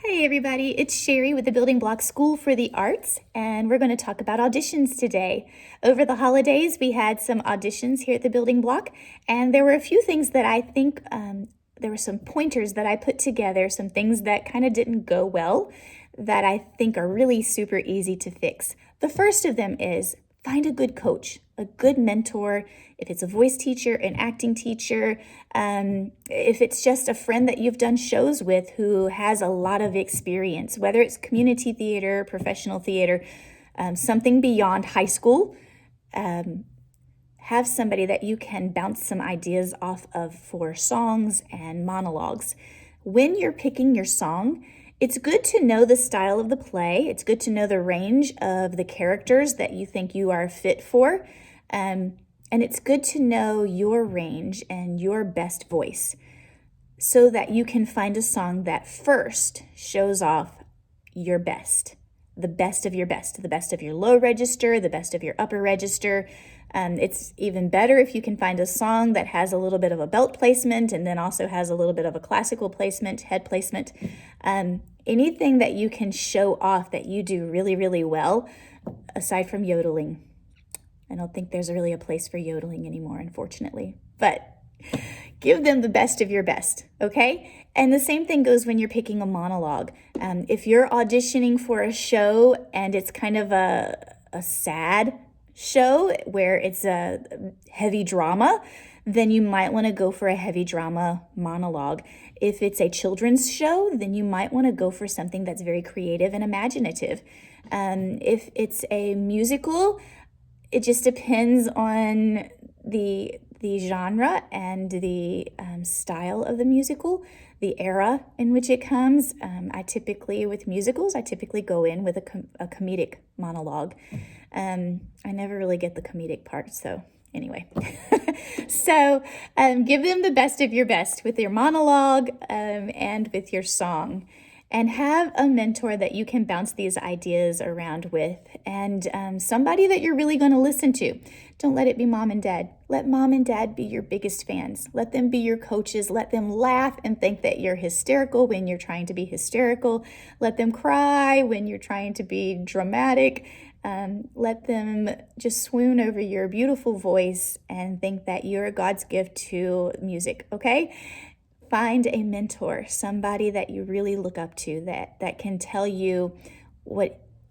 Hey everybody, it's Sherry with the Building Block School for the Arts, and we're going to talk about auditions today. Over the holidays, we had some auditions here at the Building Block, and there were a few things that I think, there were some pointers that I put together, some things that kind of didn't go well that I think are really super easy to fix. The first of them is find a good coach, a good mentor. If it's a voice teacher, an acting teacher, if it's just a friend that you've done shows with who has a lot of experience, whether it's community theater, professional theater, something beyond high school, have somebody that you can bounce some ideas off of for songs and monologues. When you're picking your song, it's good to know the style of the play. It's good to know the range of the characters that you think you are fit for. And it's good to know your range and your best voice so that you can find a song that first shows off your best, the best of your best, the best of your low register, the best of your upper register. It's even better if you can find a song that has a little bit of a belt placement and then also has a little bit of a classical placement, head placement. Anything that you can show off that you do really, really well, aside from yodeling. I don't think there's really a place for yodeling anymore, unfortunately. But give them the best of your best, okay? And the same thing goes when you're picking a monologue. If you're auditioning for a show and it's kind of a sad show where it's a heavy drama, then you might want to go for a heavy drama monologue. If it's a children's show, then you might want to go for something that's very creative and imaginative. If it's a musical, it just depends on the genre and the style of the musical, the era in which it comes. With musicals, I typically go in with a comedic monologue. I never really get the comedic part, so anyway. So give them the best of your best with your monologue and with your song. And have a mentor that you can bounce these ideas around with, and somebody that you're really going to listen to. Don't let it be mom and dad. Let mom and dad be your biggest fans. Let them be your coaches. Let them laugh and think that you're hysterical when you're trying to be hysterical. Let them cry when you're trying to be dramatic. Let them just swoon over your beautiful voice and think that you're God's gift to music, okay? Find a mentor, somebody that you really look up to that can tell you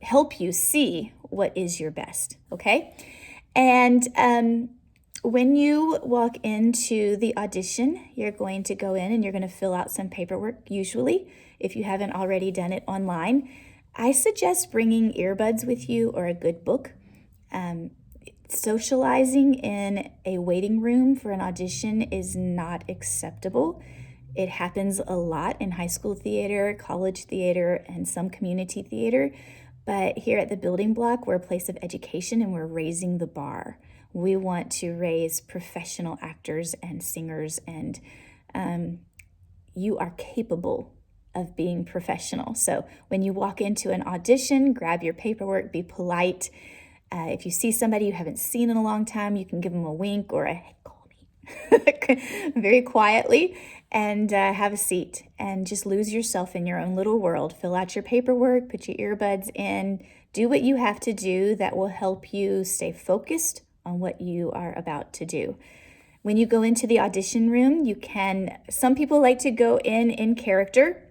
help you see what is your best, okay? And when you walk into the audition, you're going to go in and you're going to fill out some paperwork, usually, if you haven't already done it online. I suggest bringing earbuds with you or a good book. Socializing in a waiting room for an audition is not acceptable. It happens a lot in high school theater, college theater, and some community theater. But here at the Building Block, we're a place of education and we're raising the bar. We want to raise professional actors and singers, and you are capable of being professional. So when you walk into an audition, grab your paperwork, be polite. If you see somebody you haven't seen in a long time, you can give them a wink or a hey, call me very quietly, and have a seat and just lose yourself in your own little world. Fill out your paperwork, put your earbuds in, do what you have to do that will help you stay focused on what you are about to do. When you go into the audition room, some people like to go in character.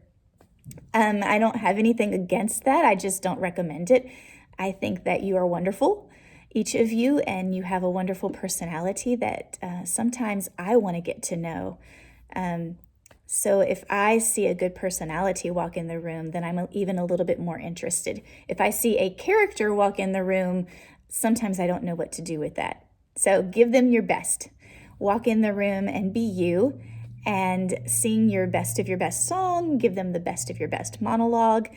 I don't have anything against that. I just don't recommend it. I think that you are wonderful, each of you, and you have a wonderful personality that sometimes I want to get to know. So if I see a good personality walk in the room, then I'm even a little bit more interested. If I see a character walk in the room, sometimes I don't know what to do with that. So give them your best. Walk in the room and be you, and sing your best of your best song. Give them the best of your best monologue.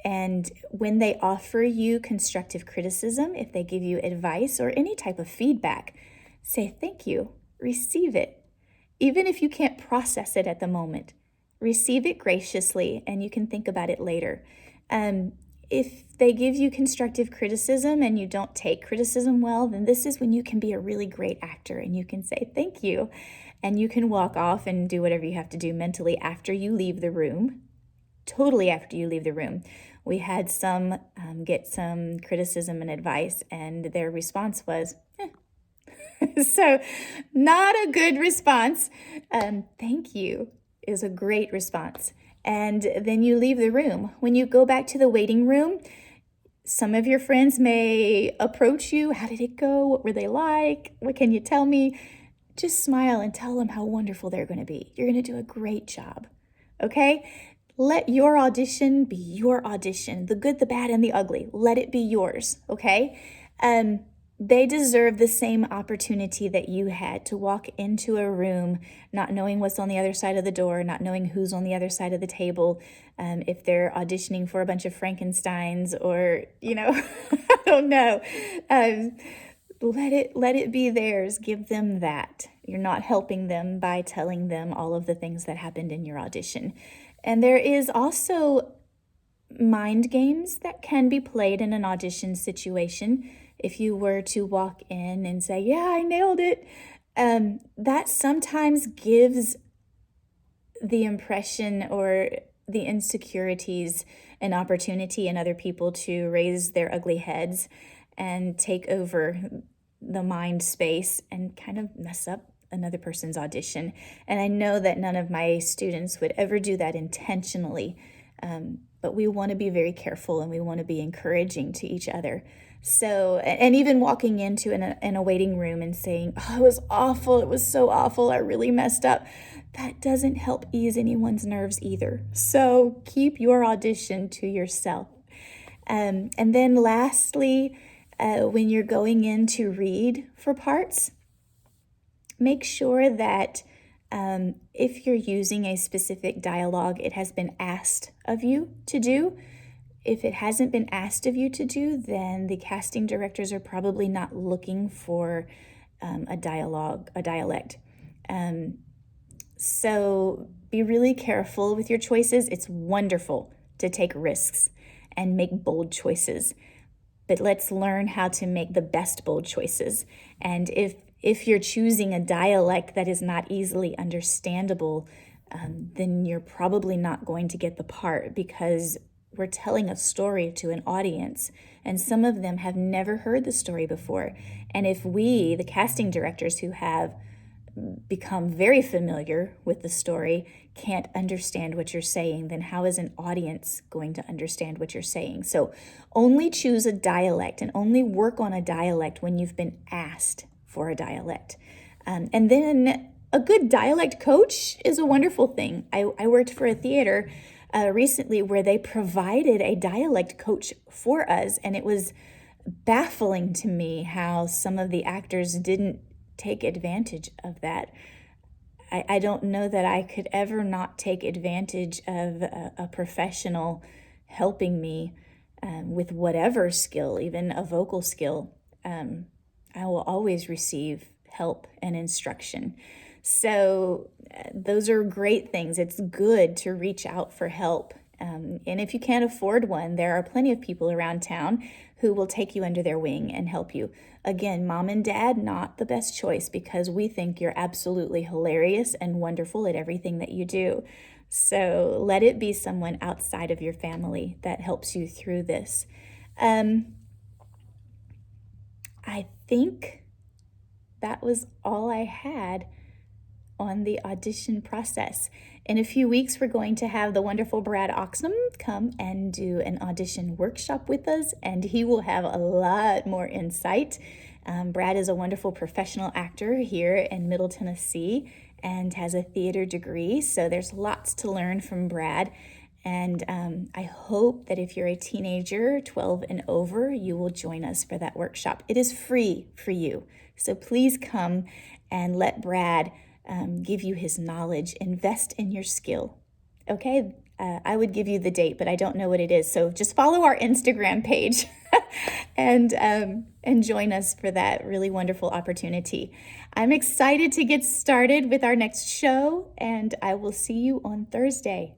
And when they offer you constructive criticism, if they give you advice or any type of feedback, say thank you, receive it. Even if you can't process it at the moment, receive it graciously and you can think about it later. If they give you constructive criticism and you don't take criticism well, then this is when you can be a really great actor and you can say thank you. And you can walk off and do whatever you have to do mentally after you leave the room. totally after you leave the room. We had some get some criticism and advice, and their response was, so not a good response. Thank you is a great response. And then you leave the room. When you go back to the waiting room, some of your friends may approach you. How did it go? What were they like? What can you tell me? Just smile and tell them how wonderful they're going to be. You're going to do a great job. Okay? Let your audition be your audition. The good, the bad, and the ugly. Let it be yours. Okay? They deserve the same opportunity that you had to walk into a room not knowing what's on the other side of the door, not knowing who's on the other side of the table, if they're auditioning for a bunch of Frankensteins or, I don't know. Let it be theirs. Give them that. You're not helping them by telling them all of the things that happened in your audition. And there is also mind games that can be played in an audition situation. If you were to walk in and say, yeah, I nailed it, that sometimes gives the impression or the insecurities an opportunity in other people to raise their ugly heads and take over the mind space and kind of mess up another person's audition. And I know that none of my students would ever do that intentionally, but we want to be very careful and we want to be encouraging to each other. So, and even walking into in a waiting room and saying, oh, it was awful, it was so awful, I really messed up, that doesn't help ease anyone's nerves either. So keep your audition to yourself. And then lastly, when you're going in to read for parts, make sure that if you're using a specific dialogue, it has been asked of you to do. If it hasn't been asked of you to do, then the casting directors are probably not looking for a dialect. So be really careful with your choices. It's wonderful to take risks and make bold choices, but let's learn how to make the best bold choices. And if you're choosing a dialect that is not easily understandable, then you're probably not going to get the part, because we're telling a story to an audience, and some of them have never heard the story before. And if we, the casting directors who have become very familiar with the story, can't understand what you're saying, then how is an audience going to understand what you're saying? So only choose a dialect and only work on a dialect when you've been asked for a dialect. And then a good dialect coach is a wonderful thing. I worked for a theater recently where they provided a dialect coach for us, and it was baffling to me how some of the actors didn't take advantage of that. I don't know that I could ever not take advantage of a professional helping me with whatever skill, even a vocal skill. I will always receive help and instruction. So those are great things. It's good to reach out for help. And if you can't afford one, there are plenty of people around town who will take you under their wing and help you. Again, mom and dad, not the best choice, because we think you're absolutely hilarious and wonderful at everything that you do. So let it be someone outside of your family that helps you through this. I think that was all I had on the audition process. In a few weeks, we're going to have the wonderful Brad Oxnam come and do an audition workshop with us, and he will have a lot more insight. Brad is a wonderful professional actor here in Middle Tennessee and has a theater degree, so there's lots to learn from Brad. And I hope that if you're a teenager, 12 and over, you will join us for that workshop. It is free for you, so please come and let Brad give you his knowledge. Invest in your skill. Okay, I would give you the date, but I don't know what it is. So just follow our Instagram page and join us for that really wonderful opportunity. I'm excited to get started with our next show, and I will see you on Thursday.